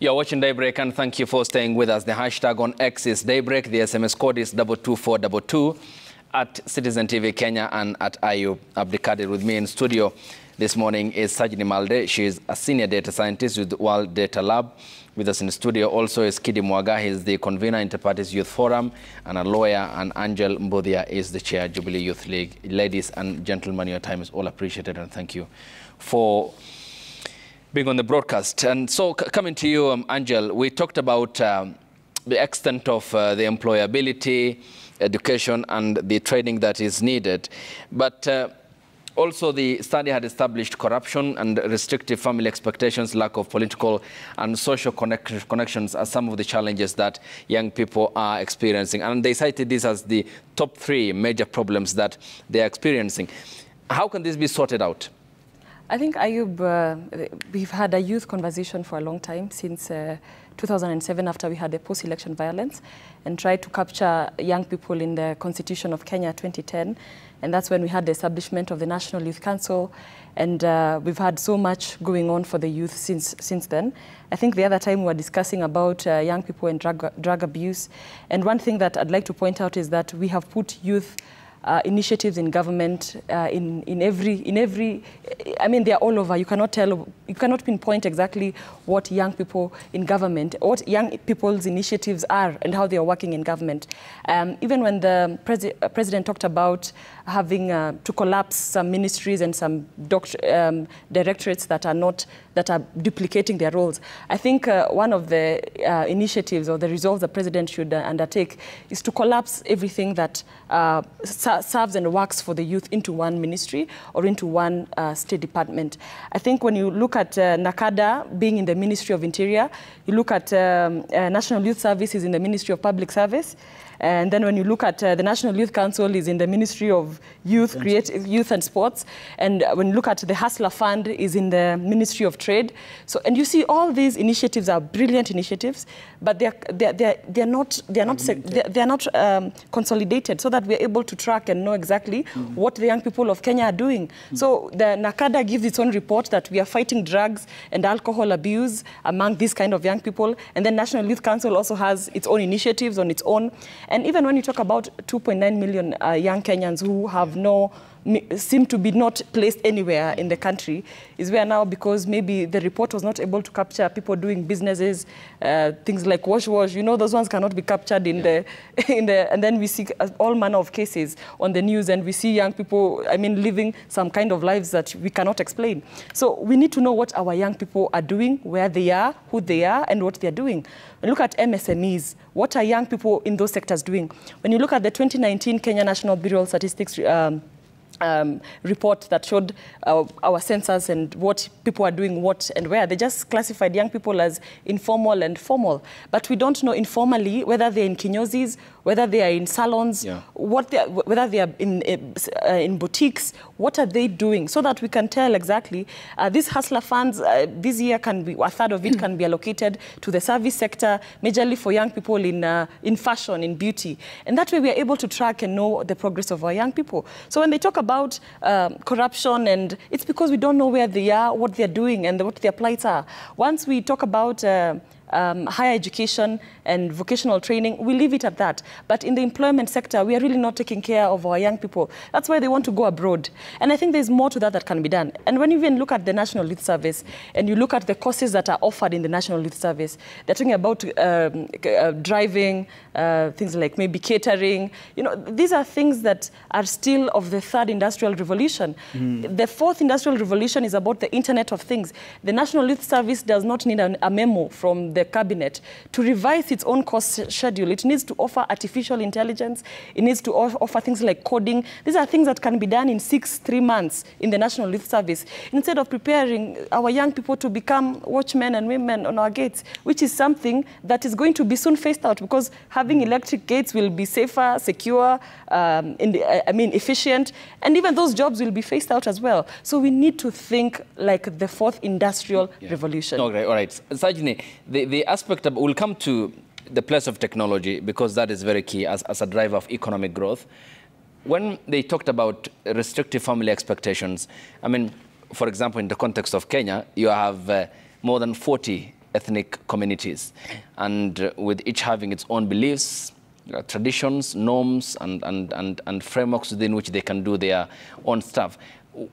You're watching Daybreak, and thank you for staying with us. The hashtag on X is Daybreak. The SMS code is 22422 at Citizen TV Kenya and at Ayub Abdikadir. With me in studio this morning is Sajni Malde. She is a senior data scientist with World Data Lab. With us in studio also is Kidi Mwaga. He is the convener, Interparties Youth Forum, and a lawyer. And Angel Mbudia is the chair, Jubilee Youth League. Ladies and gentlemen, your time is all appreciated, and thank you for being on the broadcast. And so coming to you, Angel, we talked about the extent of the employability, education, and the training that is needed. But also the study had established corruption and restrictive family expectations, lack of political and social connections as some of the challenges that young people are experiencing. And they cited this as the top 3 major problems that they are experiencing. How can this be sorted out? I think, Ayub, we've had a youth conversation for a long time, since 2007, after we had the post-election violence, and tried to capture young people in the Constitution of Kenya 2010. And that's when we had the establishment of the National Youth Council. And we've had so much going on for the youth since then. I think the other time we were discussing about young people and drug abuse. And one thing that I'd like to point out is that we have put youth initiatives in government in every. I mean, they are all over. You cannot pinpoint exactly what young people in government, what young people's initiatives are and how they are working in government. Even when the president talked about having to collapse some ministries and some directorates that are duplicating their roles. I think one of the initiatives or the resolves the president should undertake is to collapse everything that serves and works for the youth into one ministry or into one state department. I think when you look at NACADA being in the Ministry of Interior, you look at National Youth Services in the Ministry of Public Service, and then when you look at the National Youth Council is in the Ministry of Youth, Youth and Sports, and when you look at the Hustler Fund is in the Ministry of Trade. So, and you see all these initiatives are brilliant initiatives, but they're not consolidated so that we're able to track and know exactly what the young people of Kenya are doing. So the NACADA gives its own report that we are fighting drugs and alcohol abuse among these kind of young people, and then National Youth Council also has its own initiatives on its own. And even when you talk about 2.9 million young Kenyans who have seem to be not placed anywhere in the country, is where now, because maybe the report was not able to capture people doing businesses, things like wash, you know, those ones cannot be captured in the, and then we see all manner of cases on the news, and we see young people, I mean, living some kind of lives that we cannot explain. So we need to know what our young people are doing, where they are, who they are, and what they're doing. When you look at MSMEs, what are young people in those sectors doing? When you look at the 2019 Kenya National Bureau of Statistics report that showed our census and what people are doing, what and where. They just classified young people as informal and formal. But we don't know informally whether they're in kinyozis, whether they are in salons, whether they are in boutiques, what are they doing, so that we can tell exactly. These hustler funds, this year can be, a third of it can be allocated to the service sector, majorly for young people in fashion, in beauty. And that way we are able to track and know the progress of our young people. So when they talk about corruption, and it's because we don't know where they are, what they're doing, and what their plights are. Once we talk about higher education and vocational training, we leave it at that. But in the employment sector, we are really not taking care of our young people. That's why they want to go abroad. And I think there's more to that can be done. And when you even look at the National Youth Service, and you look at the courses that are offered in the National Youth Service, they're talking about driving, things like maybe catering. You know, these are things that are still of the 3rd industrial revolution. The 4th industrial revolution is about the Internet of Things. The National Youth Service does not need a memo from the cabinet to revise its own course schedule. It needs to offer artificial intelligence. It needs to offer things like coding. These are things that can be done in 3 months in the National Youth Service, instead of preparing our young people to become watchmen and women on our gates, which is something that is going to be soon phased out, because having electric gates will be safer, secure, efficient, and even those jobs will be phased out as well. So we need to think like the 4th industrial revolution. Okay, all right. Sajni, the aspect of, we'll come to the place of technology, because that is very key as a driver of economic growth. When they talked about restrictive family expectations, I mean, for example, in the context of Kenya, you have more than 40 ethnic communities, and with each having its own beliefs, traditions, norms, and frameworks within which they can do their own stuff.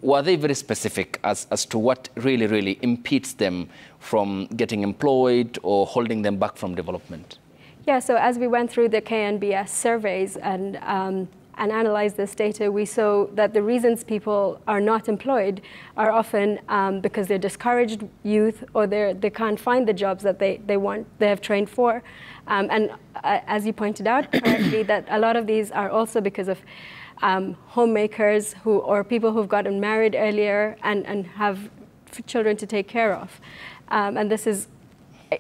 Were they very specific as to what really impedes them from getting employed or holding them back from development? Yeah, so as we went through the KNBS surveys and analyzed this data, we saw that the reasons people are not employed are often because they're discouraged youth, or they can't find the jobs that they have trained for. And as you pointed out correctly, that a lot of these are also because of homemakers or people who've gotten married earlier and have children to take care of. And this is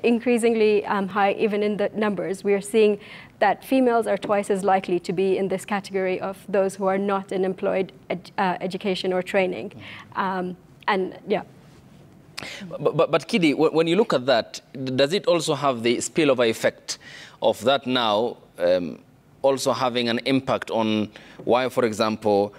increasingly high even in the numbers. We are seeing that females are twice as likely to be in this category of those who are not in employed education or training. And yeah. But Kidi, when you look at that, does it also have the spillover effect of that now also having an impact on why, for example,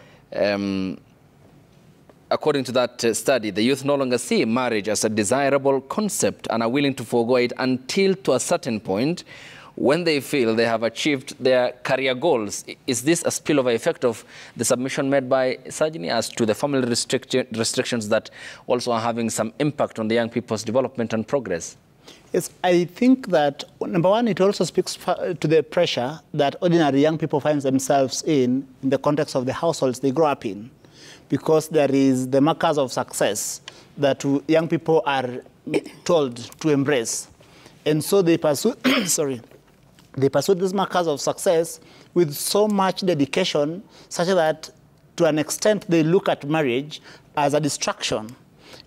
according to that study, the youth no longer see marriage as a desirable concept and are willing to forego it until to a certain point when they feel they have achieved their career goals? Is this a spillover effect of the submission made by Sajini as to the family restrictions that also are having some impact on the young people's development and progress? Yes, I think that, number one, it also speaks to the pressure that ordinary young people find themselves in the context of the households they grow up in, because there is the markers of success that young people are told to embrace. And so they pursue, they pursue these markers of success with so much dedication, such that to an extent they look at marriage as a distraction.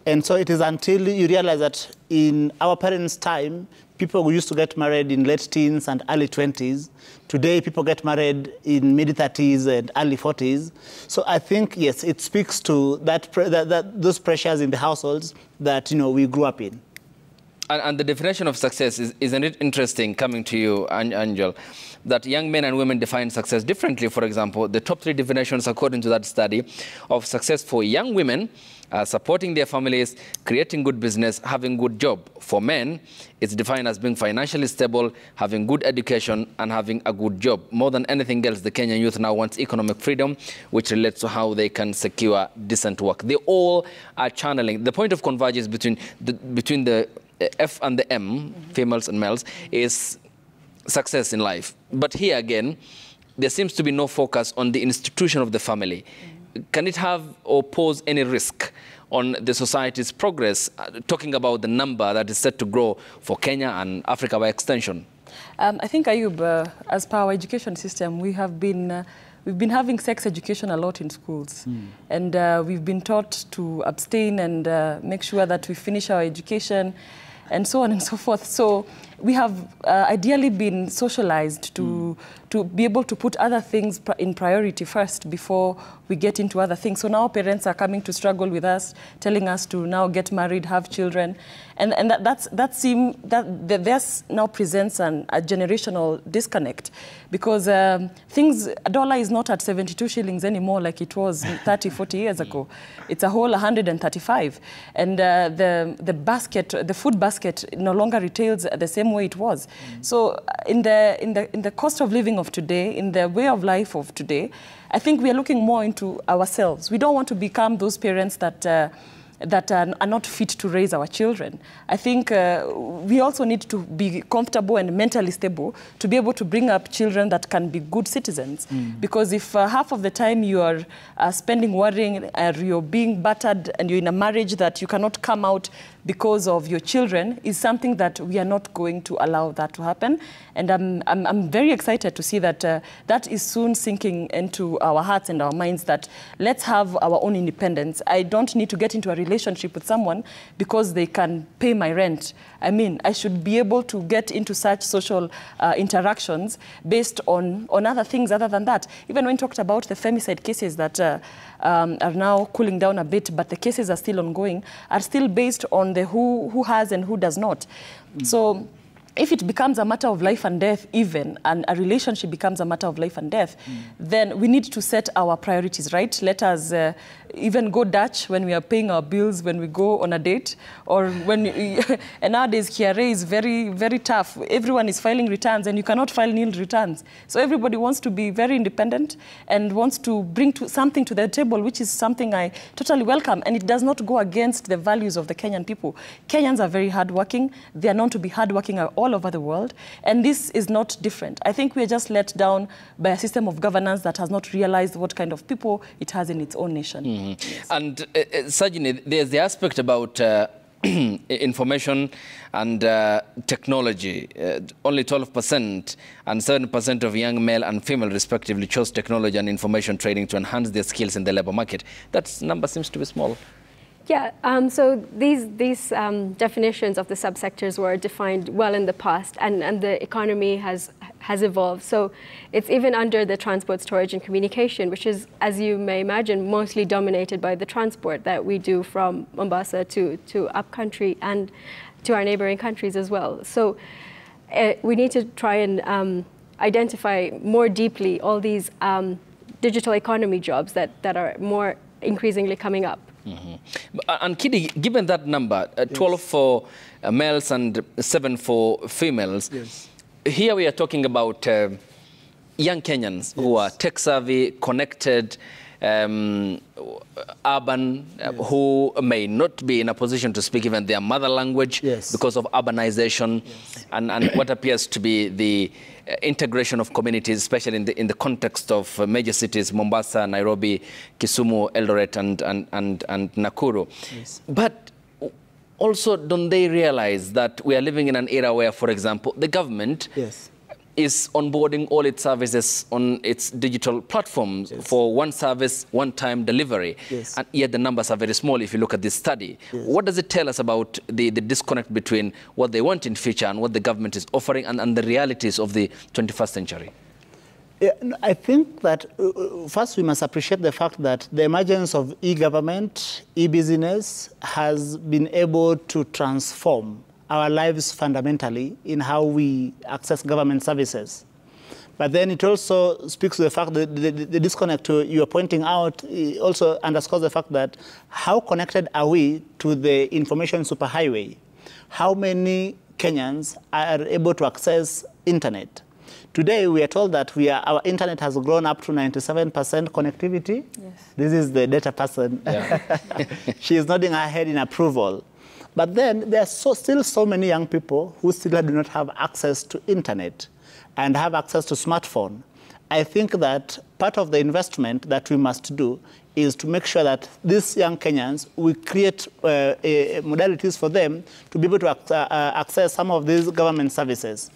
And so it is until you realize that in our parents' time, people used to get married in late teens and early 20s. Today, people get married in mid-30s and early 40s. So I think, yes, it speaks to those pressures in the households that, we grew up in. And the definition of success, isn't it interesting, coming to you, Angel, that young men and women define success differently? For example, the top 3 definitions, according to that study, of success for young women: supporting their families, creating good business, having good job. For men, it's defined as being financially stable, having good education, and having a good job. More than anything else, the Kenyan youth now wants economic freedom, which relates to how they can secure decent work. They all are channeling. The point of convergence between the F and the M, females and males, is success in life. But here again, there seems to be no focus on the institution of the family. Can it have or pose any risk on the society's progress, talking about the number that is set to grow for Kenya and Africa by extension? I think, Ayub, as per our education system, we've been having sex education a lot in schools. And we've been taught to abstain and make sure that we finish our education, and so on and so forth. So we have ideally been socialized to be able to put other things in priority first before we get into other things. So now parents are coming to struggle with us, telling us to now get married, have children. And this now presents a generational disconnect, because dollar is not at 72 shillings anymore like it was 30, 40 years ago. It's a whole 135. And the food basket no longer retails the same way it was. So in the cost of living of today, in the way of life of today, I think we are looking more into ourselves. We don't want to become those parents that are not fit to raise our children. I think we also need to be comfortable and mentally stable to be able to bring up children that can be good citizens. Because if half of the time you are spending worrying, you're being battered, and you're in a marriage that you cannot come out because of your children, is something that we are not going to allow that to happen. And I'm very excited to see that that is soon sinking into our hearts and our minds, that let's have our own independence. I don't need to get into a relationship with someone because they can pay my rent. I mean, I should be able to get into such social interactions based on other things other than that. Even when we talked about the femicide cases that are now cooling down a bit, but the cases are still ongoing, are still based on the who has and who does not. So if it becomes a matter of life and death even, and a relationship becomes a matter of life and death, then we need to set our priorities right. Let us even go Dutch when we are paying our bills, when we go on a date, or when and nowadays KRA is very, very tough. Everyone is filing returns, and you cannot file nil returns. So everybody wants to be very independent and wants to bring something to the table, which is something I totally welcome, and it does not go against the values of the Kenyan people. Kenyans are very hardworking. They are known to be hardworking all over the world, and this is not different. I think we are just let down by a system of governance that has not realized what kind of people it has in its own nation. Yes. And Sajini, there's the aspect about information and technology. Only 12% and 7% of young male and female respectively chose technology and information training to enhance their skills in the labor market. That number seems to be small. Yeah, so these definitions of the subsectors were defined well in the past, and the economy has evolved. So it's even under the transport, storage, and communication, which is, as you may imagine, mostly dominated by the transport that we do from Mombasa to upcountry and to our neighboring countries as well. So we need to try and identify more deeply all these digital economy jobs that are more increasingly coming up. Mm-hmm. And Kidi, given that number, 12 for males and 7 for females, yes. Here we are talking about young Kenyans who are tech-savvy, connected, urban, who may not be in a position to speak even their mother language because of urbanization and what appears to be the integration of communities, especially in the context of major cities, Mombasa, Nairobi, Kisumu, Eldoret, and Nakuru. Yes. But also, don't they realize that we are living in an era where, for example, the government is onboarding all its services on its digital platforms for one service, one-time delivery. Yes. And yet the numbers are very small if you look at this study. Yes. What does it tell us about the disconnect between what they want in future and what the government is offering and the realities of the 21st century? Yeah, I think that first we must appreciate the fact that the emergence of e-government, e-business has been able to transform our lives fundamentally in how we access government services. But then it also speaks to the fact that the disconnect you are pointing out also underscores the fact that how connected are we to the information superhighway? How many Kenyans are able to access internet? Today, we are told that our internet has grown up to 97% connectivity. Yes. This is the data person. Yeah. She is nodding her head in approval. But then there are still so many young people who still do not have access to internet and have access to smartphone. I think that part of the investment that we must do is to make sure that these young Kenyans, we create modalities for them to be able to access some of these government services.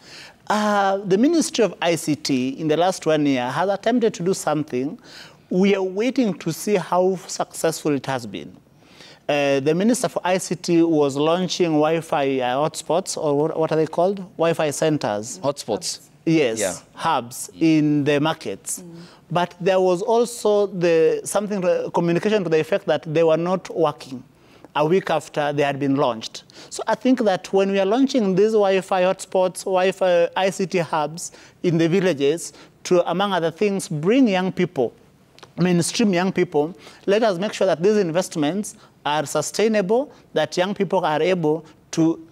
The Ministry of ICT in the last 1 year has attempted to do something. We are waiting to see how successful it has been. The Minister for ICT was launching Wi-Fi hotspots, or what are they called? Wi-Fi centers. Hotspots. Yes, hubs in the markets. But there was also communication to the effect that they were not working a week after they had been launched. So I think that when we are launching these Wi-Fi hotspots, Wi-Fi ICT hubs in the villages to, among other things, bring young people, mainstream young people, let us make sure that these investments are sustainable, that young people are able to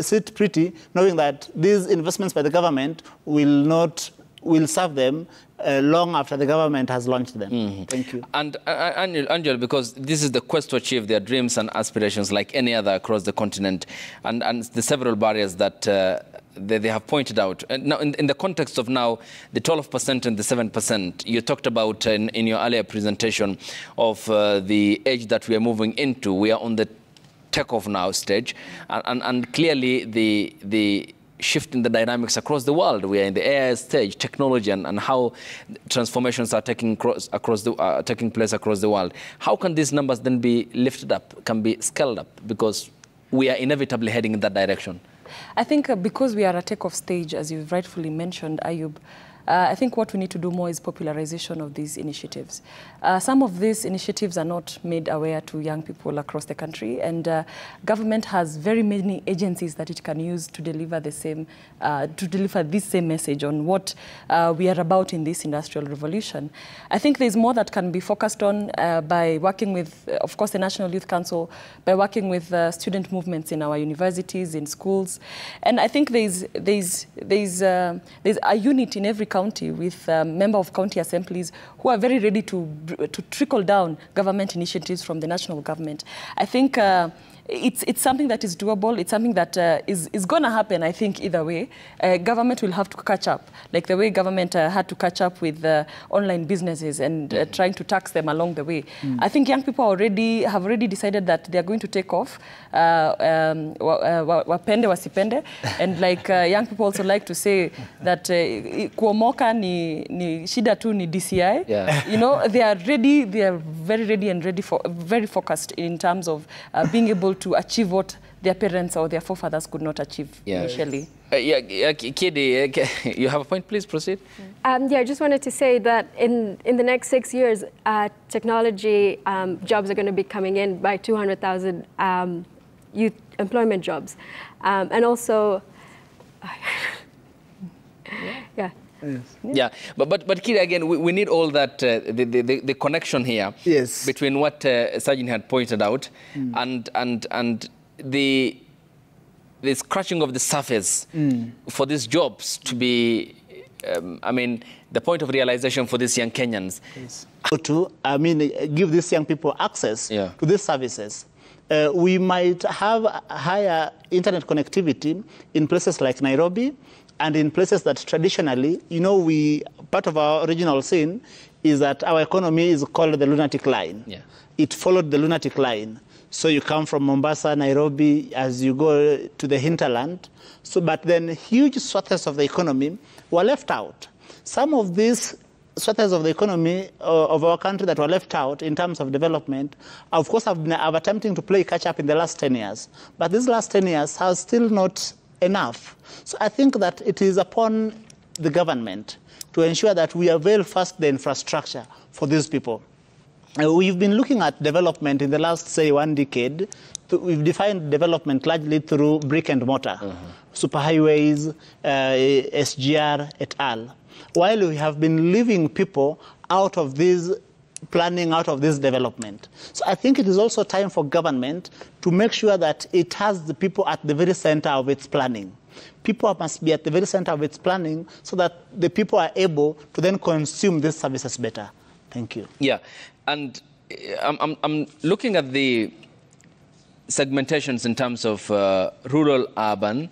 sit pretty, knowing that these investments by the government will serve them long after the government has launched them. Mm-hmm. Thank you. And Angel, because this is the quest to achieve their dreams and aspirations like any other across the continent, and the several barriers that they have pointed out. Now, in the context of now, the 12% and the 7%, you talked about in your earlier presentation of the age that we are moving into. We are on the takeoff now stage, and clearly the shift in the dynamics across the world. We are in the AI stage, technology, and how transformations are taking place across the world. How can these numbers then be lifted up, can be scaled up? Because we are inevitably heading in that direction. I think because we are at a takeoff stage, as you've rightfully mentioned, Ayub, I think what we need to do more is popularization of these initiatives. Some of these initiatives are not made aware to young people across the country, and government has very many agencies that it can use to deliver the same, this same message on what we are about in this industrial revolution. I think there's more that can be focused on by working with, of course, the National Youth Council, by working with student movements in our universities, in schools, and I think there's a unit in every county with member of county assemblies who are very ready to trickle down government initiatives from the national government. I think it's something that is doable. It's something that is going to happen, I think, either way. Government will have to catch up, like the way government had to catch up with online businesses and trying to tax them along the way. I think young people have already decided that they are going to take off, wapende wasipende, and like young people also like to say that kuomoka ni shida tu ni DCI. Yeah. You know, they are ready. They are very ready and very focused in terms of being able to achieve what their parents or their forefathers could not achieve initially. Kidi, you have a point, please proceed. Yeah, I just wanted to say that in the next 6 years, technology jobs are going to be coming in by 200,000 youth employment jobs. And also, yeah. Yes. Yeah, but Kidi, again, we need all that, the connection here between what Sajin had pointed out and the scratching of the surface for these jobs to be, I mean, the point of realization for these young Kenyans. Yes. To, give these young people access to these services. We might have higher internet connectivity in places like Nairobi, and in places that traditionally, you know, part of our original sin is that our economy is called the lunatic line. Yeah. It followed the lunatic line. So you come from Mombasa, Nairobi, as you go to the hinterland. So, but then huge swaths of the economy were left out. Some of these swaths of the economy of our country that were left out in terms of development, of course, have attempting to play catch up in the last 10 years. But these last 10 years has still not enough. So I think that it is upon the government to ensure that we avail first the infrastructure for these people. We've been looking at development in the last, say, 1 decade. We've defined development largely through brick and mortar, superhighways, SGR, et al. While we have been leaving people out of this planning, out of this development. So I think it is also time for government to make sure that it has the people at the very center of its planning. People must be at the very center of its planning so that the people are able to then consume these services better. Thank you. Yeah, and I'm looking at the segmentations in terms of rural, urban,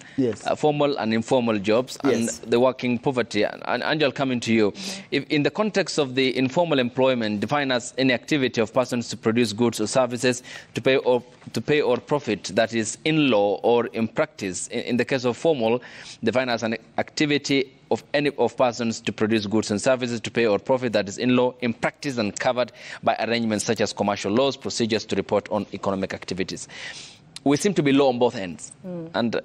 formal and informal jobs, and the working poverty. And Angel, coming to you, if in the context of the informal employment, defined as any activity of persons to produce goods or services to pay or profit that is in law or in practice. In the case of formal, defined as an activity of any of persons to produce goods and services to pay or profit that is in law, in practice, and covered by arrangements such as commercial laws, procedures to report on economic activities. We seem to be low on both ends, and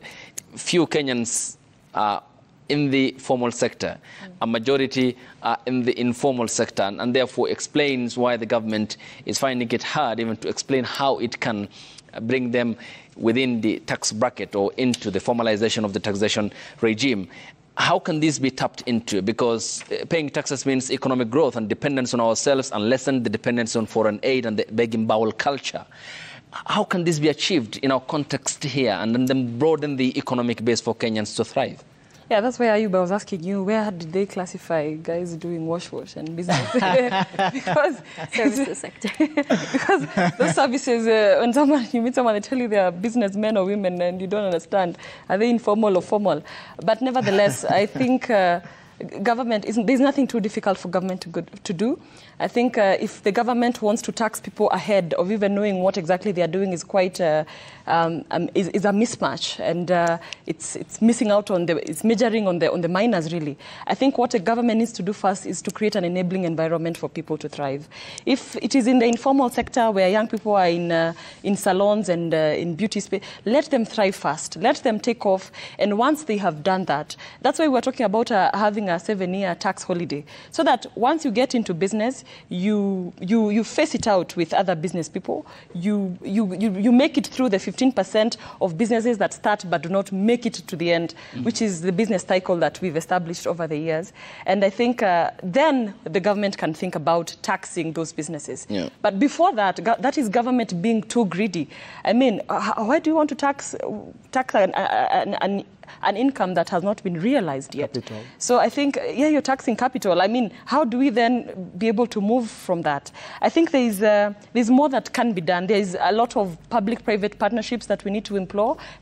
few Kenyans are in the formal sector, a majority are in the informal sector, and therefore explains why the government is finding it hard even to explain how it can bring them within the tax bracket or into the formalization of the taxation regime. How can this be tapped into? Because paying taxes means economic growth and dependence on ourselves, and lessen the dependence on foreign aid and the begging bowl culture. How can this be achieved in our context here and then broaden the economic base for Kenyans to thrive? Yeah, that's why Ayub, I was asking you, where did they classify guys doing wash and business? Because services sector. Because those services, when you meet someone, they tell you they are businessmen or women, and you don't understand, are they informal or formal? But nevertheless, I think government there's nothing too difficult for government to do. I think if the government wants to tax people ahead of even knowing what exactly they are doing is quite is a mismatch, and it's missing out on it's measuring on the minors really. I think what a government needs to do first is to create an enabling environment for people to thrive. If it is in the informal sector where young people are in salons and in beauty space, let them thrive first. Let them take off, and once they have done that, that's why we're talking about having having a 7-year tax holiday, so that once you get into business, you face it out with other business people. You make it through the 15% of businesses that start but do not make it to the end, which is the business cycle that we've established over the years. And I think then the government can think about taxing those businesses. Yeah. But before that, that is government being too greedy. I mean, why do you want to tax an income that has not been realized yet? Capital. So I think, yeah, you're taxing capital. I mean, how do we then be able to move from that? I think there's more that can be done. There's a lot of public-private partnerships that we need to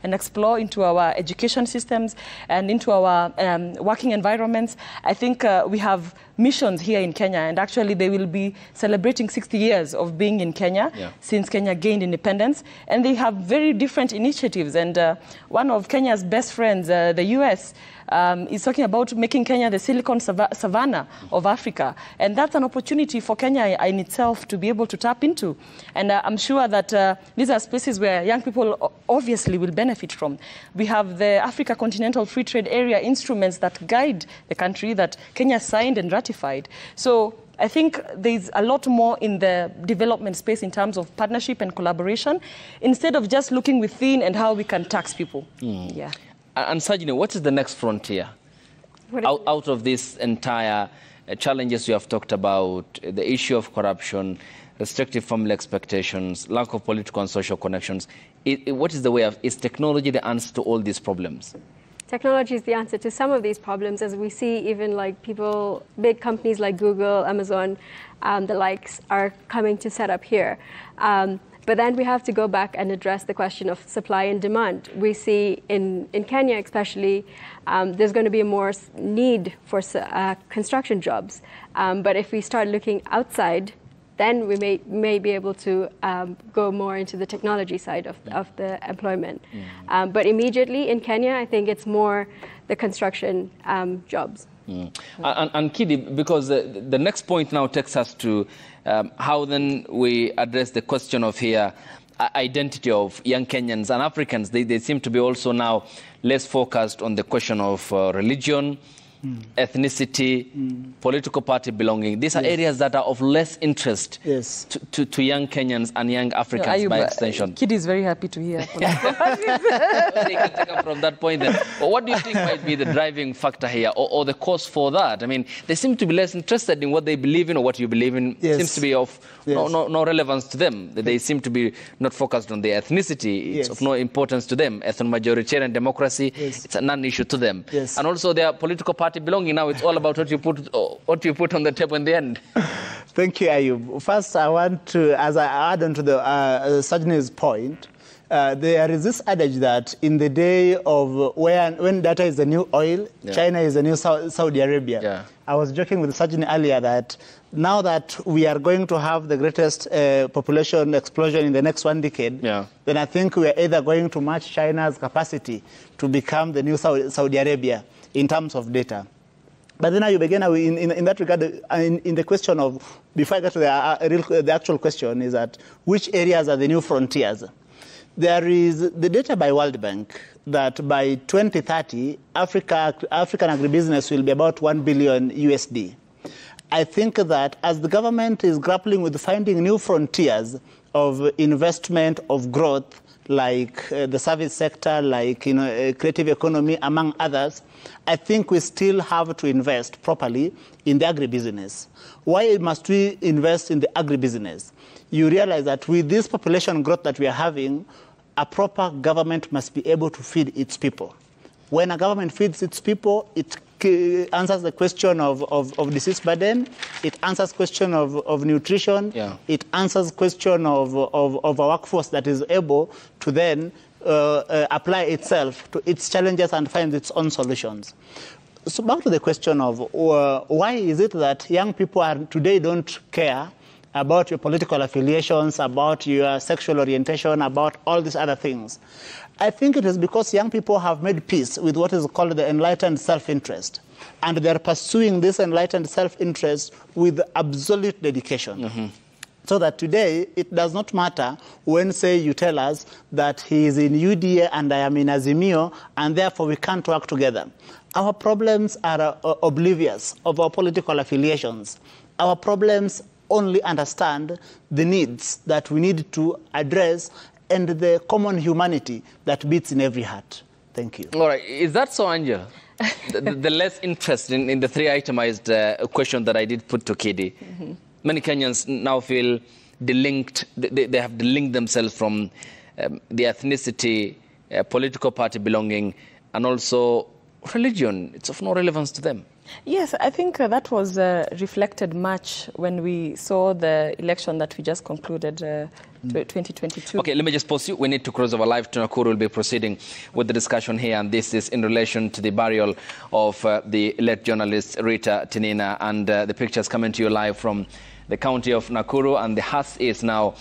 explore into our education systems and into our working environments. I think we have missions here in Kenya, and actually they will be celebrating 60 years of being in Kenya since Kenya gained independence, and they have very different initiatives. And one of Kenya's best friends, the US, is talking about making Kenya the Silicon Savannah of Africa. And that's an opportunity for Kenya in itself to be able to tap into. And I'm sure that these are spaces where young people obviously will benefit from. We have the Africa Continental Free Trade Area instruments that guide the country that Kenya signed and ratified. So I think there's a lot more in the development space in terms of partnership and collaboration, instead of just looking within and how we can tax people. Yeah. And Sajini, what is the next frontier out of this entire challenges you have talked about, the issue of corruption, restrictive family expectations, lack of political and social connections? What is the way of, is technology the answer to all these problems? Technology is the answer to some of these problems, as we see even like big companies like Google, Amazon, the likes are coming to set up here. But then we have to go back and address the question of supply and demand. We see in Kenya especially, there's going to be a more need for construction jobs. But if we start looking outside, then we may be able to go more into the technology side of the employment. But immediately in Kenya, I think it's more the construction jobs. And Kidi, because the next point now takes us to how then we address the question of here identity of young Kenyans and Africans. They seem to be also now less focused on the question of religion, ethnicity, political party belonging. These are areas that are of less interest to young Kenyans and young Africans by extension. Kidi is very happy to hear. They can take up from that point then. But what do you think might be the driving factor here, or the cause for that? I mean, they seem to be less interested in what they believe in, or what you believe in seems to be of no relevance to them. They seem to be not focused on the ethnicity. It's of no importance to them. Ethno-majoritarian democracy, it's a non-issue to them. And also their political party belonging. Now it's all about what you put on the table in the end. Thank you, Ayub. First, I want to, as I add on to the Sajini's point, there is this adage that in the day of when data is the new oil, China is the new Saudi Arabia. I was joking with Sajini earlier that now that we are going to have the greatest population explosion in the next 1 decade, then I think we are either going to match China's capacity to become the new Saudi Arabia in terms of data. But then you begin in that regard, in the question of, before I get to the actual question, is that which areas are the new frontiers? There is the data by World Bank that by 2030, African agribusiness will be about $1 billion USD. I think that as the government is grappling with finding new frontiers of investment, of growth, like the service sector, like creative economy, among others, I think we still have to invest properly in the agribusiness. Why must we invest in the agribusiness? You realize that with this population growth that we are having, a proper government must be able to feed its people. When a government feeds its people, it answers the question of disease burden, it answers question of nutrition, it answers question of a workforce that is able to then apply itself to its challenges and find its own solutions. So back to the question of why is it that young people today don't care about your political affiliations, about your sexual orientation, about all these other things? I think it is because young people have made peace with what is called the enlightened self-interest. And they're pursuing this enlightened self-interest with absolute dedication. So that today, it does not matter when, say, you tell us that he is in UDA and I am in Azimio, and therefore we can't work together. Our problems are oblivious of our political affiliations. Our problems only understand the needs that we need to address and the common humanity that beats in every heart. Thank you. All right. Is that so, Angel? the less interest in the three itemized question that I did put to Kidi. Many Kenyans now feel delinked. They have delinked themselves from the ethnicity, political party belonging, and also religion. It's of no relevance to them. Yes, I think that was reflected much when we saw the election that we just concluded, 2022. Okay, let me just pause you. We need to cross over live to Nakuru. We'll be proceeding with the discussion here, and this is in relation to the burial of the late journalist Rita Tinina, and the pictures coming to you live from the county of Nakuru, and the hearse is now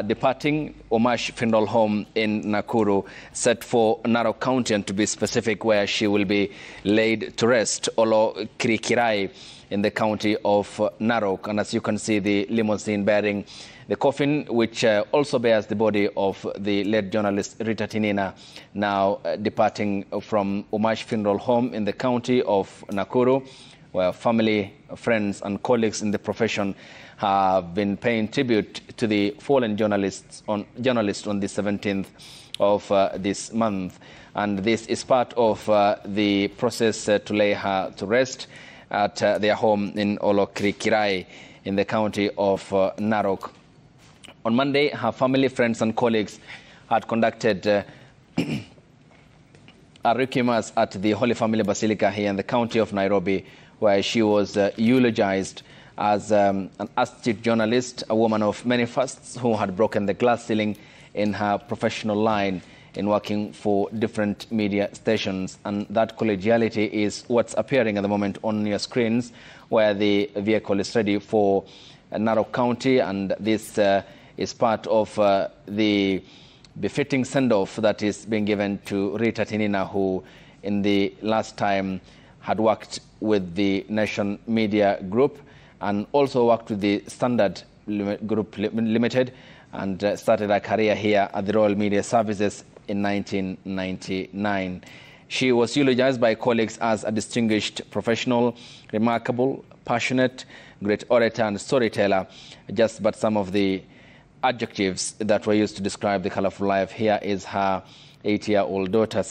departing Umash Funeral Home in Nakuru, set for Narok County, and to be specific, where she will be laid to rest, Olo Kirikirai, in the county of Narok. And as you can see, the limousine bearing the coffin, which also bears the body of the late journalist Rita Tinina, now departing from Umash Funeral Home in the county of Nakuru, where family, friends, and colleagues in the profession have been paying tribute to the fallen journalist on the 17th of this month. And this is part of the process to lay her to rest at their home in Olokirikirai in the county of Narok. On Monday, her family, friends, and colleagues had conducted a requiem mass at the Holy Family Basilica here in the county of Nairobi, where she was eulogized as an astute journalist, a woman of many firsts who had broken the glass ceiling in her professional line in working for different media stations. And that collegiality is what's appearing at the moment on your screens, where the vehicle is ready for Narok County, and this is part of the befitting send-off that is being given to Rita Tinina, who in the last time had worked with the Nation Media Group and also worked with the Standard Group Limited, and started her career here at the Royal Media Services in 1999. She was eulogized by colleagues as a distinguished professional, remarkable, passionate, great orator and storyteller, just but some of the adjectives that were used to describe the colorful life. Here is her 8-year-old daughter,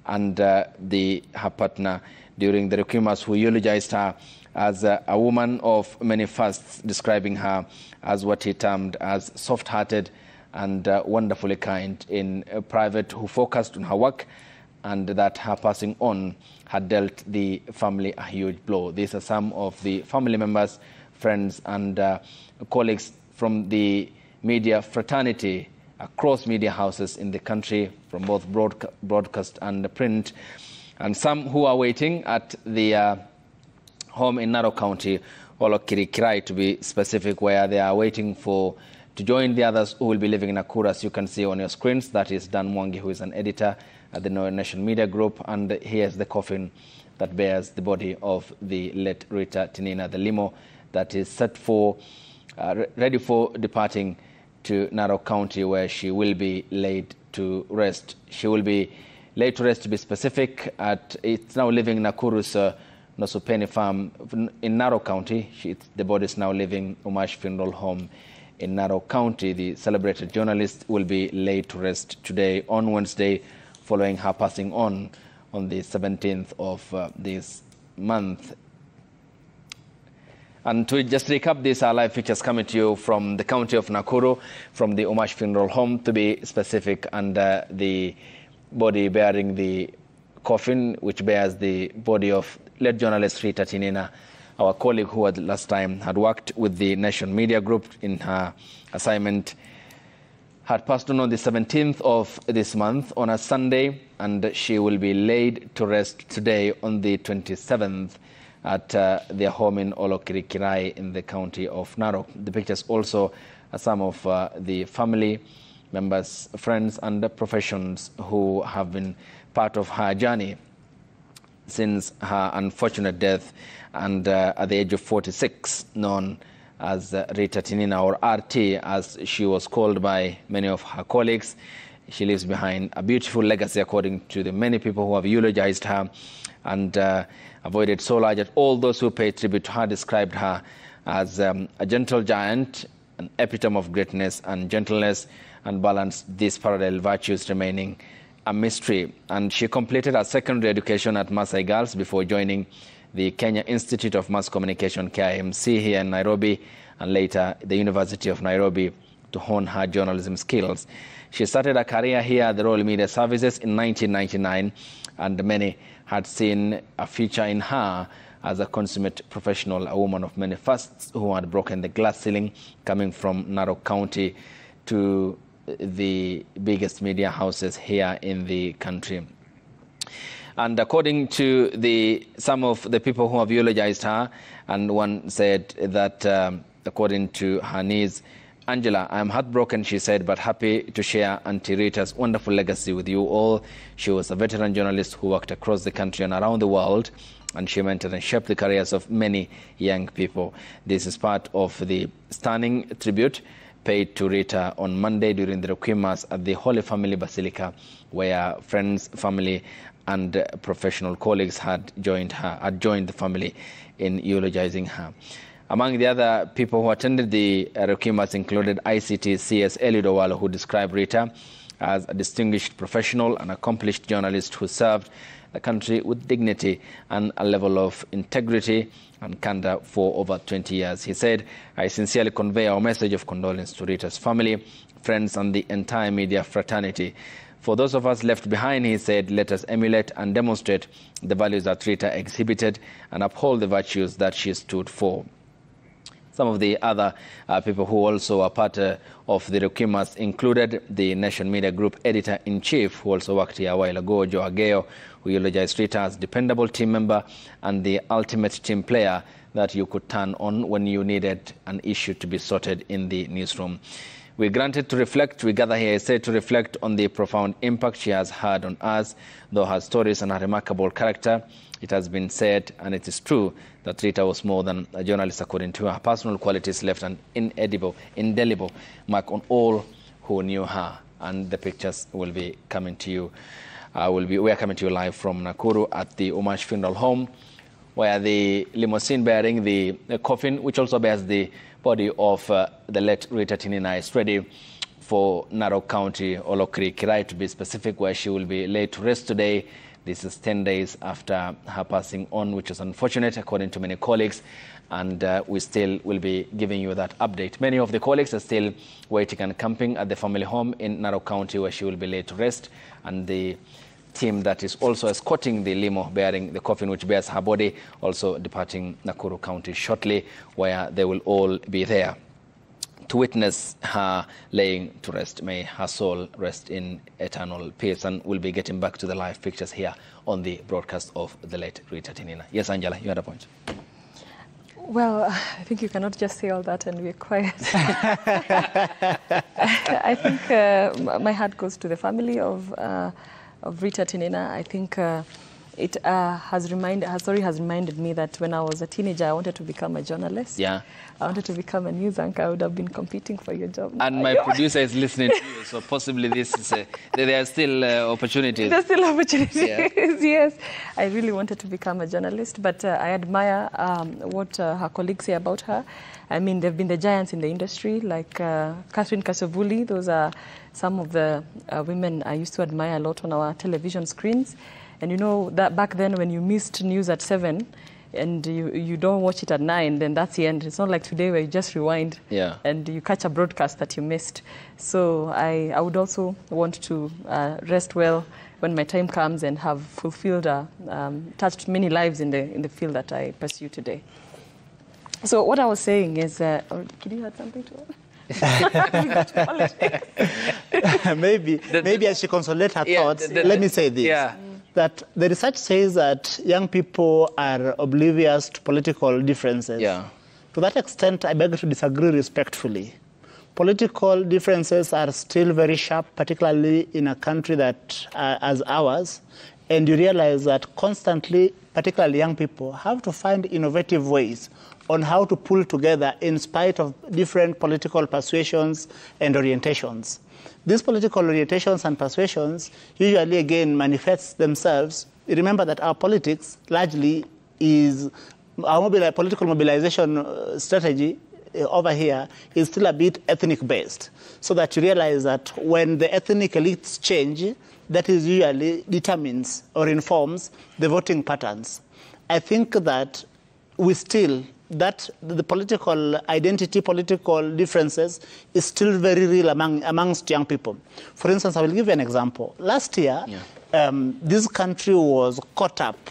and her partner during the requiem mass, who eulogized her as a woman of many firsts, describing her as what he termed as soft-hearted and wonderfully kind in private, who focused on her work, and that her passing on had dealt the family a huge blow. These are some of the family members, friends, and colleagues from the media fraternity across media houses in the country, from both broadcast and print, and some who are waiting at the home in Narok County, Olokirikirai to be specific, where they are waiting to join the others who will be living in Nakuru, as you can see on your screens. That is Dan Mwangi, who is an editor at the Nation Media Group, and here's the coffin that bears the body of the late Rita Tinina, the limo that is set for, ready for departing to Narok County, where she will be laid to rest. She will be laid to rest, to be specific, it's now living in Nakuru's Nosupeni farm in Narok County. The body is now living Umash Funeral Home in Narok County. The celebrated journalist will be laid to rest today on Wednesday, following her passing on the 17th of this month. And to just recap, these are live pictures coming to you from the county of Nakuru, from the Umash Funeral Home, to be specific, and the body bearing the coffin, which bears the body of late journalist Rita Tinina, our colleague who had last time had worked with the Nation Media Group in her assignment, had passed on the 17th of this month on a Sunday, and she will be laid to rest today on the 27th at their home in Olokirikirai in the county of Narok. The pictures also are some of the family members, friends, and professions who have been part of her journey since her unfortunate death, and at the age of 46, known as Rita Tinina, or RT, as she was called by many of her colleagues. She leaves behind a beautiful legacy, according to the many people who have eulogized her and avoided so large that all those who paid tribute to her described her as a gentle giant, an epitome of greatness and gentleness, and balanced these parallel virtues, remaining a mystery. And she completed her secondary education at Masai Girls before joining the Kenya Institute of Mass Communication, KIMC, here in Nairobi, and later the University of Nairobi, to hone her journalism skills. She started a career here at the Royal Media Services in 1999, and many had seen a future in her as a consummate professional, a woman of many firsts who had broken the glass ceiling, coming from Narok County to the biggest media houses here in the country. And according to some of the people who have eulogized her, and one said that according to her niece, Angela, I am heartbroken, she said, but happy to share Auntie Rita's wonderful legacy with you all. She was a veteran journalist who worked across the country and around the world, and she mentored and shaped the careers of many young people. This is part of the stunning tribute paid to Rita on Monday during the Requiem Mass at the Holy Family Basilica, where friends, family, and professional colleagues had joined the family in eulogizing her. Among the other people who attended the Requiem Mass included ICT CS Eliud Owalo, who described Rita as a distinguished professional and accomplished journalist who served the country with dignity and a level of integrity and candor for over 20 years. He said, I sincerely convey our message of condolence to Rita's family, friends, and the entire media fraternity. For those of us left behind, he said, let us emulate and demonstrate the values that Rita exhibited and uphold the virtues that she stood for. Some of the other people who also are part of the Requiem Mass included the Nation Media Group editor-in-chief, who also worked here a while ago, Joe Ageo, who eulogized Rita as dependable team member and the ultimate team player that you could turn on when you needed an issue to be sorted in the newsroom. We gather here, I say, to reflect on the profound impact she has had on us, though her stories and her remarkable character. It has been said, and it is true, that Rita was more than a journalist. According to her, her personal qualities left an indelible mark on all who knew her. And the pictures will be coming to you. We are coming to you live from Nakuru at the Umash Funeral Home, where the limousine bearing the coffin, which also bears the body of the late Rita Tinina, is ready for Narok County, Olokri, Kirai to be specific, where she will be laid to rest today. This is 10 days after her passing on, which is unfortunate, according to many colleagues, and we still will be giving you that update. Many of the colleagues are still waiting and camping at the family home in Narok County, where she will be laid to rest, and the team that is also escorting the limo bearing the coffin, which bears her body, also departing Nakuru County shortly, where they will all be there to witness her laying to rest. May her soul rest in eternal peace. And we'll be getting back to the live pictures here on the broadcast of the late Rita Tinina. Yes, Angela, you had a point. Well, I think you cannot just say all that and be quiet. I think my heart goes to the family of Rita Tinina. I think it has reminded me that when I was a teenager, I wanted to become a journalist. Yeah. I wanted to become a news anchor. I would have been competing for your job. And my producer is listening to you, so possibly this is there are still opportunities. There's still opportunities, yeah. Yes. I really wanted to become a journalist, but I admire what her colleagues say about her. I mean, they've been the giants in the industry, like Catherine Kasavuli. Those are some of the women I used to admire a lot on our television screens. And you know that back then when you missed news at 7 and you don't watch it at 9, then that's the end. It's not like today where you just rewind and you catch a broadcast that you missed. So I would also want to rest well when my time comes and have fulfilled, touched many lives in the field that I pursue today. So what I was saying is, did you have something to add? maybe as she consolidates her thoughts, let me say this. Yeah. That the research says that young people are oblivious to political differences. Yeah. To that extent, I beg to disagree respectfully. Political differences are still very sharp, particularly in a country that as ours, and you realize that constantly, particularly young people, have to find innovative ways on how to pull together in spite of different political persuasions and orientations. These political orientations and persuasions usually, again, manifest themselves. Remember that our politics largely is, our political mobilization strategy over here is still a bit ethnic-based, so that you realize that when the ethnic elites change, that is usually determines or informs the voting patterns. I think that we still, that the political identity, political differences is still very real amongst young people. For instance, I will give you an example. Last year, this country was caught up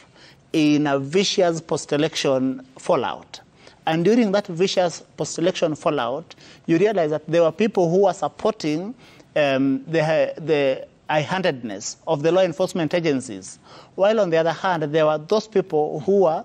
in a vicious post-election fallout. And during that vicious post-election fallout, you realize that there were people who were supporting the high-handedness of the law enforcement agencies, while on the other hand, there were those people who were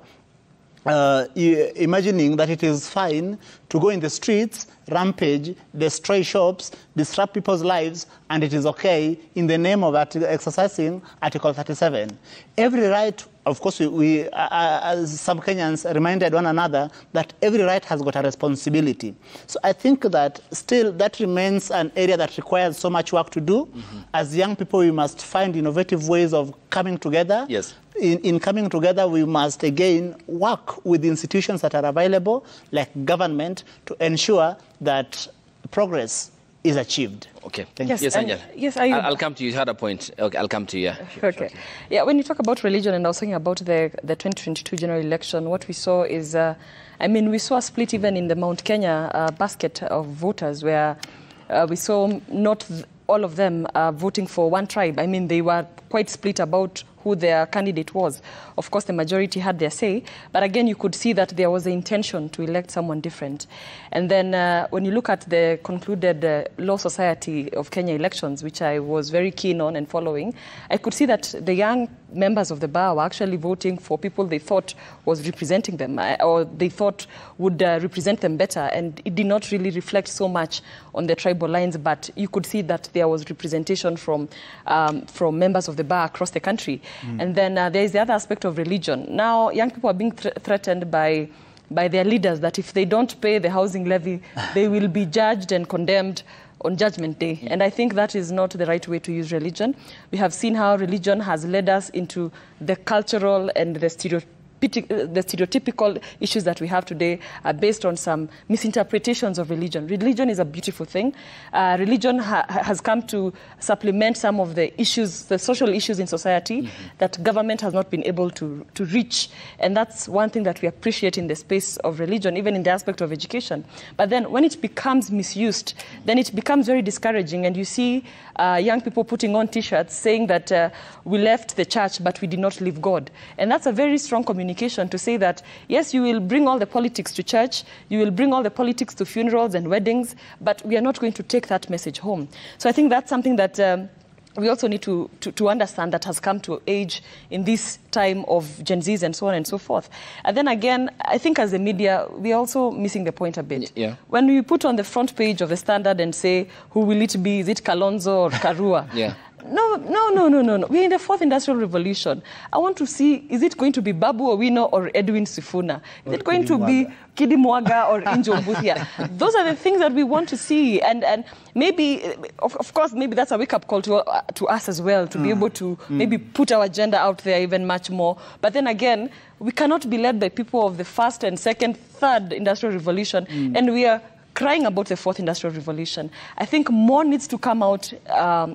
imagining that it is fine to go in the streets, rampage, destroy shops, disrupt people's lives, and it is okay in the name of exercising Article 37. Every right, of course, we as some Kenyans reminded one another that every right has got a responsibility. So I think that still that remains an area that requires so much work to do. As young people, we must find innovative ways of coming together. Yes. In coming together, we must again work with the institutions that are available, like government, to ensure that progress is achieved. Okay. Yes, Yes, Angel. Yes, I'll come to you. You had a point. Okay, I'll come to you. Okay. Yeah, when you talk about religion, and I was talking about the 2022 general election, what we saw is, I mean, we saw a split even in the Mount Kenya basket of voters, where we saw not all of them voting for one tribe. I mean, they were quite split about who their candidate was. Of course, the majority had their say, but again, you could see that there was an intention to elect someone different. And then when you look at the concluded Law Society of Kenya elections, which I was very keen on and following, I could see that the young members of the bar were actually voting for people they thought was representing them, or they thought would represent them better, and it did not really reflect so much on the tribal lines, but you could see that there was representation from members of the bar across the country. And then there is the other aspect of religion. Now, young people are being threatened by their leaders that if they don't pay the housing levy, they will be judged and condemned on Judgment Day. And I think that is not the right way to use religion. We have seen how religion has led us into the cultural and the stereotypical issues that we have today are based on some misinterpretations of religion. Religion is a beautiful thing. Religion has come to supplement some of the issues, the social issues in society that government has not been able to reach. And that's one thing that we appreciate in the space of religion, even in the aspect of education. But then when it becomes misused, then it becomes very discouraging. And you see young people putting on T-shirts saying that we left the church, but we did not leave God. And that's a very strong communication to say that, yes, you will bring all the politics to church, you will bring all the politics to funerals and weddings, but we are not going to take that message home. So I think that's something that we also need to understand that has come to age in this time of Gen Zs and so on and so forth. And then again, I think as a media, we're also missing the point a bit. Yeah. When we put on the front page of the Standard and say, who will it be? Is it Kalonzo or Karua? Yeah. No. We're in the fourth industrial revolution. I want to see, is it going to be Babu Owino or Edwin Sifuna? Is it going to be Kidi Mwaga or Injo Mbuthia? Those are the things that we want to see. And maybe, of course, maybe that's a wake-up call to us as well, to be able to maybe put our agenda out there even much more. But then again, we cannot be led by people of the first and second, third industrial revolution. And we are crying about the fourth industrial revolution. I think more needs to come out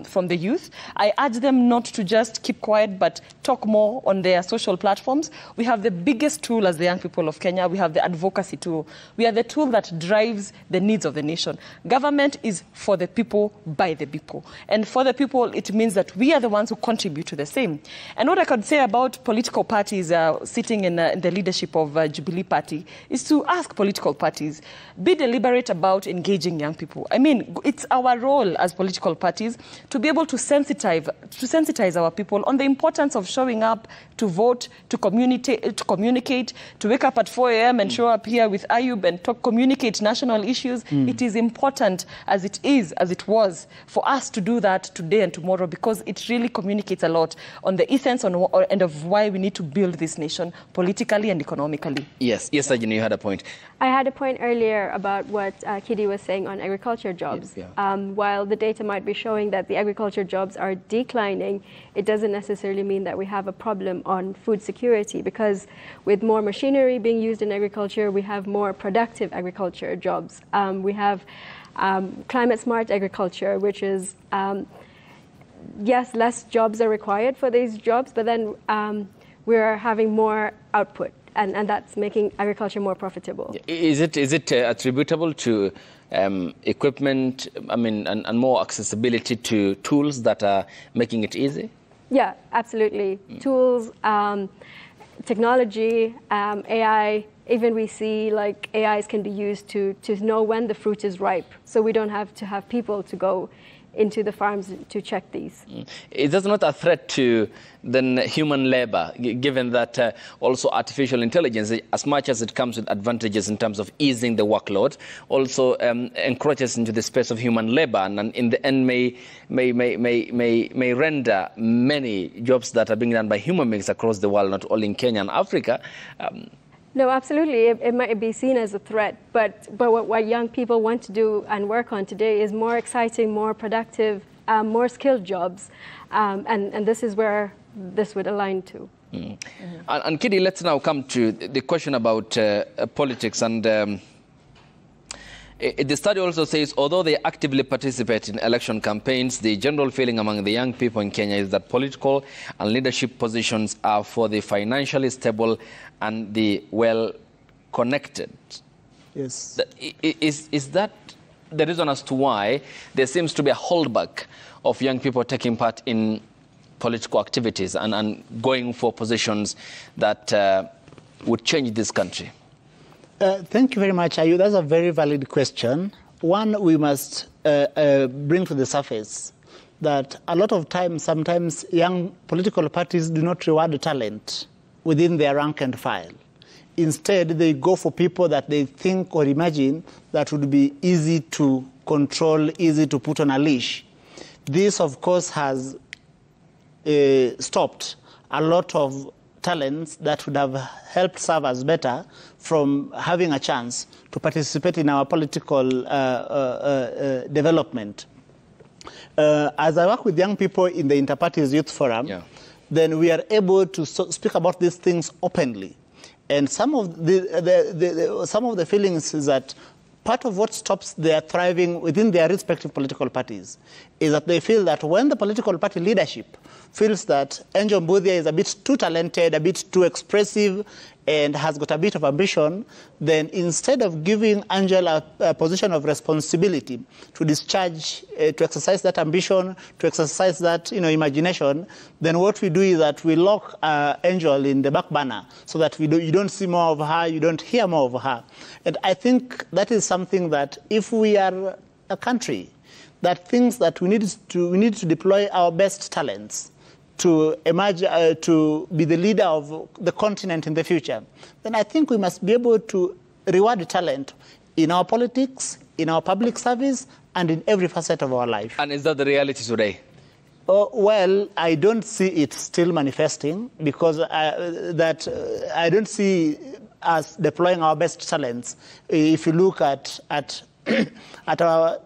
from the youth. I urge them not to just keep quiet, but talk more on their social platforms. We have the biggest tool as the young people of Kenya. We have the advocacy tool. We are the tool that drives the needs of the nation. Government is for the people, by the people. And for the people, it means that we are the ones who contribute to the same. And what I could say about political parties sitting in the leadership of Jubilee Party is to ask political parties, be deliberate forget about engaging young people. I mean, it's our role as political parties to be able to sensitize our people on the importance of showing up to vote, to communicate, to wake up at 4 a.m. and show up here with Ayub and communicate national issues. It is important as it was for us to do that today and tomorrow, because it really communicates a lot on the essence and of why we need to build this nation politically and economically. Yes, Sajini, you had a point. I had a point earlier about what Kidi was saying on agriculture jobs. Yes, yeah. While the data might be showing that the agriculture jobs are declining, it doesn't necessarily mean that we have a problem on food security, because with more machinery being used in agriculture, we have more productive agriculture jobs. We have climate smart agriculture, which is, yes, less jobs are required for these jobs, but then we're having more output. And that's making agriculture more profitable. Is it attributable to equipment, and more accessibility to tools that are making it easy? Yeah, absolutely. Tools, technology, AI. Even we see like AIs can be used to know when the fruit is ripe, so we don't have to have people to go into the farms to check these. Is that not a threat to then human labor, given that also artificial intelligence, as much as it comes with advantages in terms of easing the workload, also encroaches into the space of human labor, and in the end may render many jobs that are being done by human beings across the world, not only in Kenya and Africa. No, absolutely. It might be seen as a threat, but what young people want to do and work on today is more exciting, more productive, more skilled jobs, and this is where this would align to. And Kidi, let's now come to the question about politics. And the study also says, although they actively participate in election campaigns, the general feeling among the young people in Kenya is that political and leadership positions are for the financially stable and the well-connected. Yes. Is that the reason as to why there seems to be a holdback of young people taking part in political activities and going for positions that would change this country? Thank you very much, Ayu. That's a very valid question. One, we must bring to the surface that a lot of times, sometimes young political parties do not reward talent within their rank and file. Instead, they go for people that they think or imagine that would be easy to control, easy to put on a leash. This, of course, has stopped a lot of talents that would have helped serve us better from having a chance to participate in our political development. As I work with young people in the Interparties Youth Forum, then we are able to speak about these things openly. And some of the feelings is that part of what stops their thriving within their respective political parties is that they feel that when the political party leadership feels that Angel Mbuthia is a bit too talented, a bit too expressive, and has got a bit of ambition, then instead of giving Angel a position of responsibility to discharge, to exercise that ambition, to exercise that imagination, then what we do is that we lock Angel in the back burner so that you don't see more of her, you don't hear more of her. And I think that is something that if we are a country that thinks that we need to deploy our best talents to emerge, to be the leader of the continent in the future, then I think we must be able to reward talent in our politics, in our public service, and in every facet of our life. And is that the reality today? Well, I don't see it still manifesting, because I don't see us deploying our best talents. If you look at our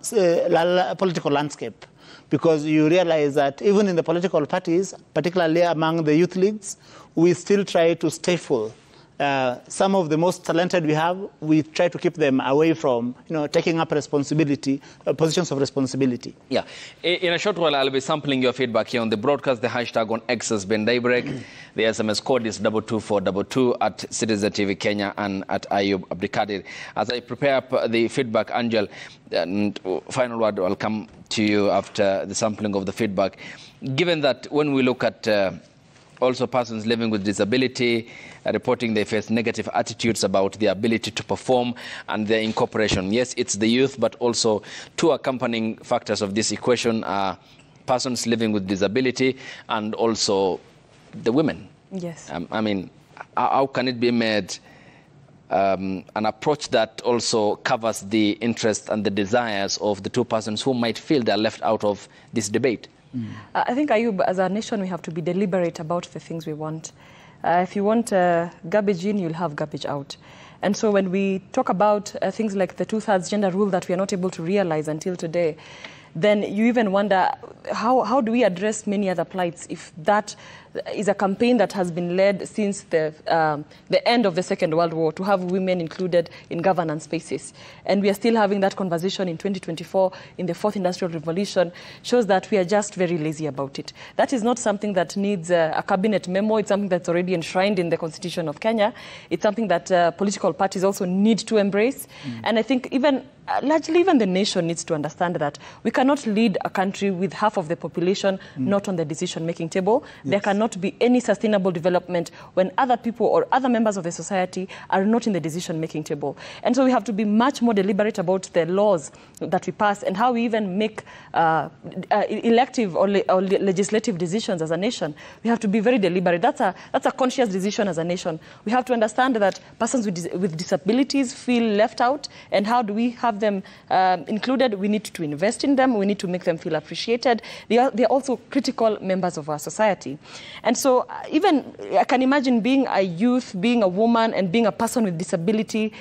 political landscape, because you realize that even in the political parties, particularly among the youth leagues, we still try to stay full. Some of the most talented we have, we try to keep them away from taking up responsibility, positions of responsibility. Yeah. In a short while, I'll be sampling your feedback here on the broadcast. The hashtag on X has been Daybreak. The SMS code is 22422 at Citizen TV Kenya and at Ayub Abdikadir. As I prepare up the feedback, Angel, and final word, I'll come to you after the sampling of the feedback. Given that when we look at Also, persons living with disability reporting they face negative attitudes about their ability to perform and their incorporation. Yes, it's the youth, but also two accompanying factors of this equation are persons living with disability and also the women. Yes. I mean, how can it be made an approach that also covers the interests and the desires of the two persons who might feel they're left out of this debate? I think, Ayub, as a nation, we have to be deliberate about the things we want. If you want garbage in, you'll have garbage out. And so when we talk about things like the 2/3 gender rule that we are not able to realize until today, then you even wonder, how do we address many other plights if that is a campaign that has been led since the end of the Second World War to have women included in governance spaces. And we are still having that conversation in 2024 in the fourth industrial revolution, shows that we are just very lazy about it. That is not something that needs a cabinet memo. It's something that's already enshrined in the Constitution of Kenya. It's something that political parties also need to embrace. And I think largely even the nation needs to understand that we cannot lead a country with half of the population not on the decision-making table. Yes. There cannot be any sustainable development when other people or other members of the society are not in the decision-making table. And so we have to be much more deliberate about the laws that we pass and how we even make elective or legislative decisions as a nation. We have to be very deliberate. That's a conscious decision as a nation. We have to understand that persons with disabilities feel left out, and how do we have them included? We need to invest in them. We need to make them feel appreciated. They are also critical members of our society. And so even I can imagine being a youth, being a woman, and being a person with disability,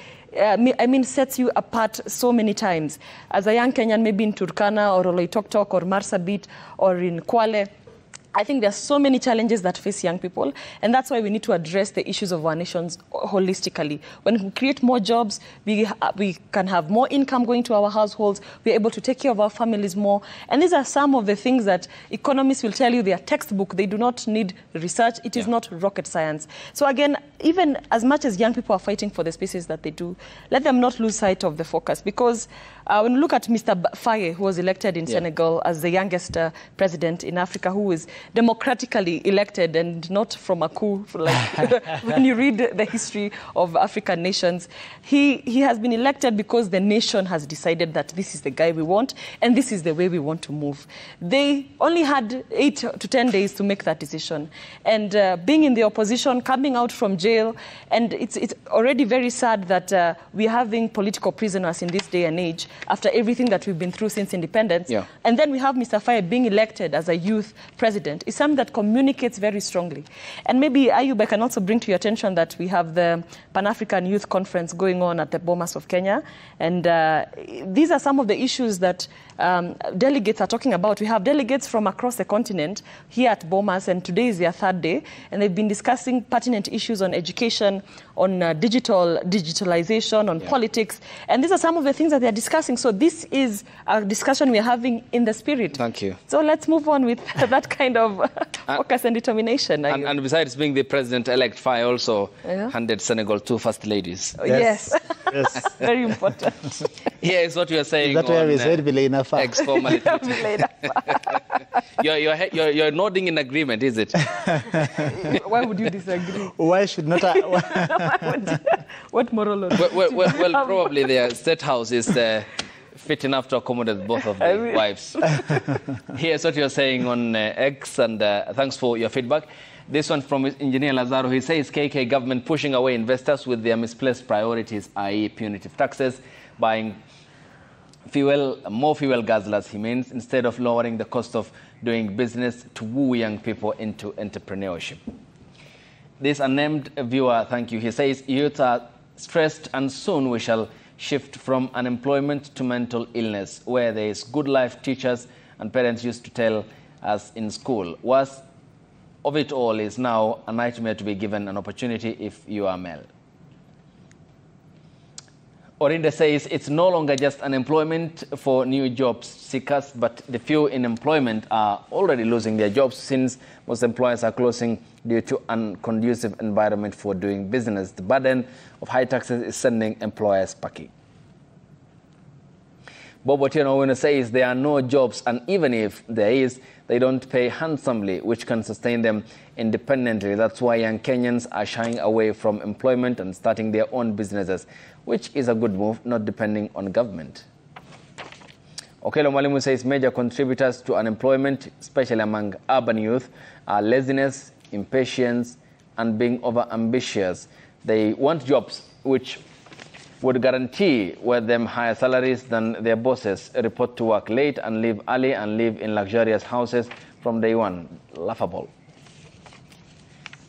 sets you apart so many times. As a young Kenyan, maybe in Turkana or Oloitoktok or Marsabit or in Kwale, I think there are so many challenges that face young people, and that's why we need to address the issues of our nations holistically. When we create more jobs, we can have more income going to our households, we're able to take care of our families more. And these are some of the things that economists will tell you they are textbook. They do not need research. It is not rocket science. So again, even as much as young people are fighting for the spaces that they do, let them not lose sight of the focus. Because when you look at Mr. Faye, who was elected in Senegal as the youngest president in Africa, who is democratically elected and not from a coup, like when you read the history of African nations, he has been elected because the nation has decided that this is the guy we want and this is the way we want to move. They only had 8 to 10 days to make that decision. And being in the opposition, coming out from jail, and it's already very sad that we're having political prisoners in this day and age after everything that we've been through since independence. Yeah. And then we have Mr. Faye being elected as a youth president. Is something that communicates very strongly. And maybe, Ayub, I can also bring to your attention that we have the Pan-African Youth Conference going on at the Bomas of Kenya. And these are some of the issues that delegates are talking about. We have delegates from across the continent here at Bomas, and today is their 3rd day. And they've been discussing pertinent issues on education, on digitalization, on politics. And these are some of the things that they're discussing. So this is a discussion we're having in the spirit. Thank you. So let's move on with that kind of focus and determination. And besides being the president-elect, Faye also handed Senegal 2 first ladies. Yes. Yes. Very important. Here is what you are saying. That way we said ex-formality. You're nodding in agreement, is it? Why would you disagree? Why should not I? What moral? Well, probably their state house is fit enough to accommodate both of the wives. Here's what you're saying on X, and thanks for your feedback. This one from Engineer Lazaro. He says KK government pushing away investors with their misplaced priorities, i.e. punitive taxes, buying more fuel guzzlers, he means, instead of lowering the cost of doing business to woo young people into entrepreneurship. This unnamed viewer, thank you, he says, youth are stressed and soon we shall shift from unemployment to mental illness, where there is good life teachers and parents used to tell us in school. Worst of it all is now a nightmare to be given an opportunity if you are male. Orinda says it's no longer just unemployment for new job seekers, but the few in employment are already losing their jobs since most employers are closing due to unconducive environment for doing business. The burden of high taxes is sending employers packing. Bob Otieno says there are no jobs, and even if there is, they don't pay handsomely, which can sustain them independently. That's why young Kenyans are shying away from employment and starting their own businesses, which is a good move, not depending on government. Okello Mwalimu says major contributors to unemployment, especially among urban youth, are laziness, impatience, and being over-ambitious. They want jobs which would guarantee them higher salaries than their bosses, report to work late and leave early and live in luxurious houses from day one. Laughable.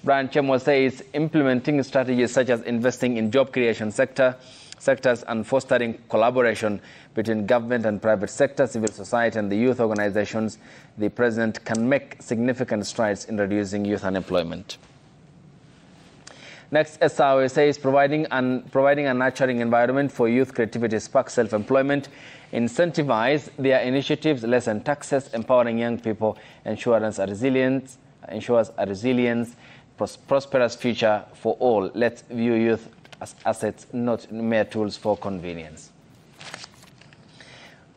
Brian Chemo says implementing strategies such as investing in job creation sectors and fostering collaboration between government and private sector, civil society and the youth organizations, the president can make significant strides in reducing youth unemployment. Next, SRO says providing a nurturing environment for youth creativity sparks self-employment, incentivize their initiatives, lessen taxes, empowering young people, ensures a resilient, prosperous future for all. Let's view youth as assets, not mere tools for convenience.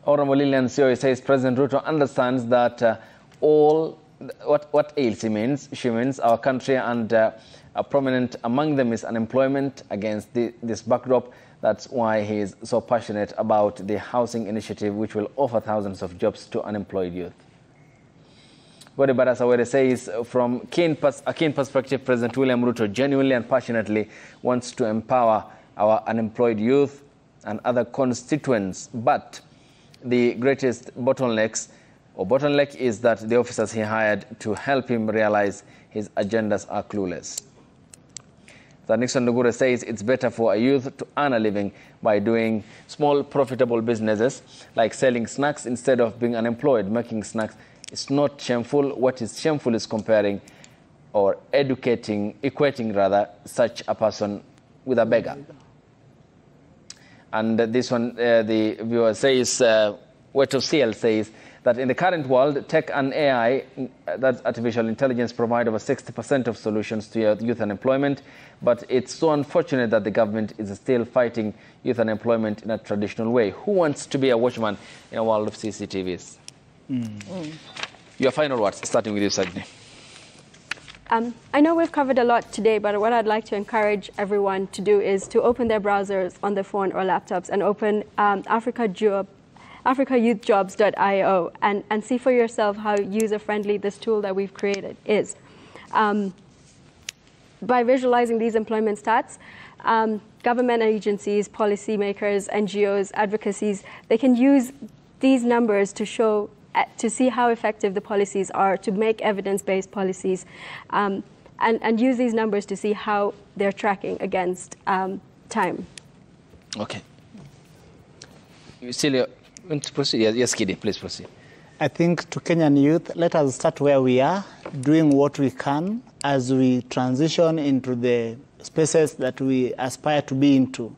Honorable Lilian Sioe says President Ruto understands that what ails he means. She means our country, and prominent among them is unemployment. Against this backdrop, that's why he is so passionate about the housing initiative, which will offer thousands of jobs to unemployed youth. Gode Barasawere says, from a keen perspective, President William Ruto genuinely and passionately wants to empower our unemployed youth and other constituents, but the greatest bottleneck is that the officers he hired to help him realize his agendas are clueless. Nixon Nugure says it's better for a youth to earn a living by doing small profitable businesses like selling snacks instead of being unemployed. Making snacks is not shameful. What is shameful is comparing or equating such a person with a beggar. And this one, the viewer says, Weto CL says that in the current world, tech and AI, that's artificial intelligence, provide over 60% of solutions to youth unemployment. But it's so unfortunate that the government is still fighting youth unemployment in a traditional way. Who wants to be a watchman in a world of CCTVs? Your final words, starting with you, Sajni. I know we've covered a lot today, but what I'd like to encourage everyone to do is to open their browsers on their phone or laptops and open africayouthjobs.io and see for yourself how user-friendly this tool that we've created is. By visualizing these employment stats, government agencies, policymakers, NGOs, advocacies, they can use these numbers to see how effective the policies are, to make evidence-based policies, and use these numbers to see how they're tracking against time. Okay. Celia, want to proceed? Yes, Kidi, please proceed. I think to Kenyan youth, let us start where we are, doing what we can as we transition into the spaces that we aspire to be into.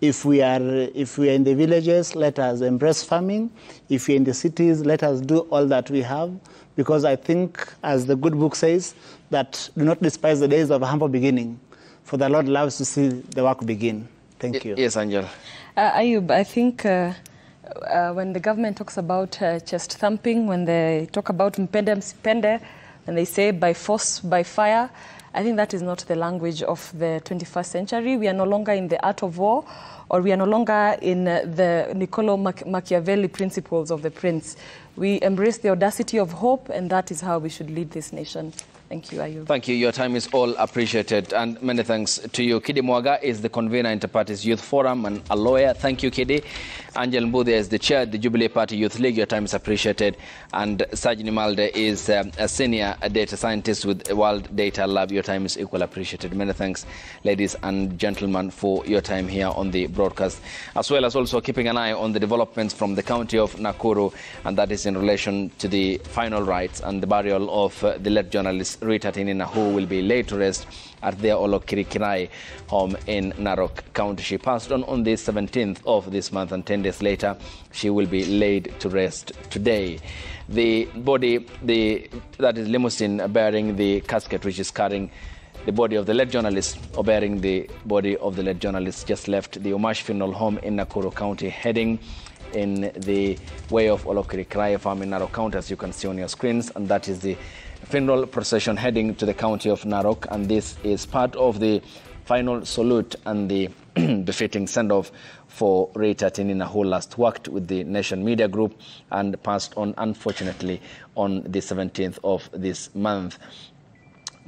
If we are in the villages, let us embrace farming. If we're in the cities, let us do all that we have. Because I think, as the good book says, that do not despise the days of a humble beginning, for the Lord loves to see the work begin. Thank you. Yes, Angela. Ayub, I think when the government talks about chest thumping, when they talk about mpende msipende, when they say by force, by fire, I think that is not the language of the 21st century. We are no longer in the art of war, or we are no longer in the Niccolo Machiavelli principles of the prince. We embrace the audacity of hope, and that is how we should lead this nation. Thank you, Ayub. Thank you. Your time is all appreciated, and many thanks to you. Kidi Mwaga is the convener Interparties Youth Forum and a lawyer. Thank you, Kidi. Angel Mbudhe is the chair of the Jubilee Party Youth League. Your time is appreciated. And Sajni Malde is a senior data scientist with World Data Lab. Your time is equally appreciated. Many thanks, ladies and gentlemen, for your time here on the broadcast, as well as also keeping an eye on the developments from the county of Nakuru, and that is in relation to the final rites and the burial of the late journalist Rita Tinina, who will be laid to rest at their Olokirikirai home in Narok County. She passed on the 17th of this month, and 10 days later, she will be laid to rest today. The body, that is limousine bearing the casket, which is carrying the body of the late journalist, or bearing the body of the late journalist, just left the Omash Funeral Home in Nakuru County, heading in the way of Olokirikrai farm in Narok County, as you can see on your screens, and that is the funeral procession heading to the county of Narok, and this is part of the final salute and the befitting send-off for Rita Tinina, who last worked with the Nation Media Group and passed on, unfortunately, on the 17th of this month.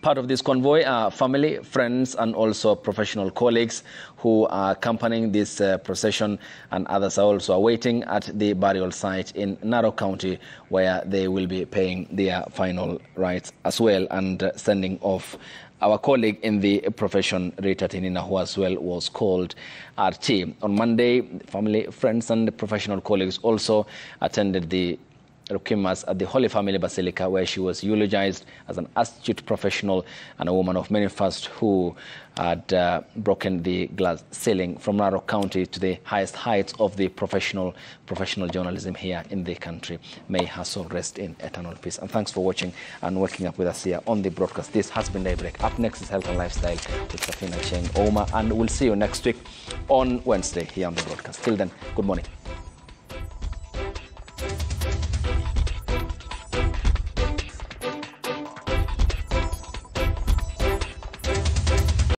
Part of this convoy are family, friends, and also professional colleagues who are accompanying this procession, and others are also awaiting at the burial site in Narok County, where they will be paying their final rites as well and sending off our colleague in the profession, Rita Tinina, who as well was called RT. On Monday, family, friends, and professional colleagues also attended the Rukimas at the Holy Family Basilica, where she was eulogized as an astute professional and a woman of many fasts who had broken the glass ceiling from Narok County to the highest heights of the professional journalism here in the country. May her soul rest in eternal peace. And thanks for watching and waking up with us here on the broadcast. This has been Daybreak. Up next is Health and Lifestyle with Safina Cheng Oma, and we'll see you next week on Wednesday here on the broadcast. Till then, good morning.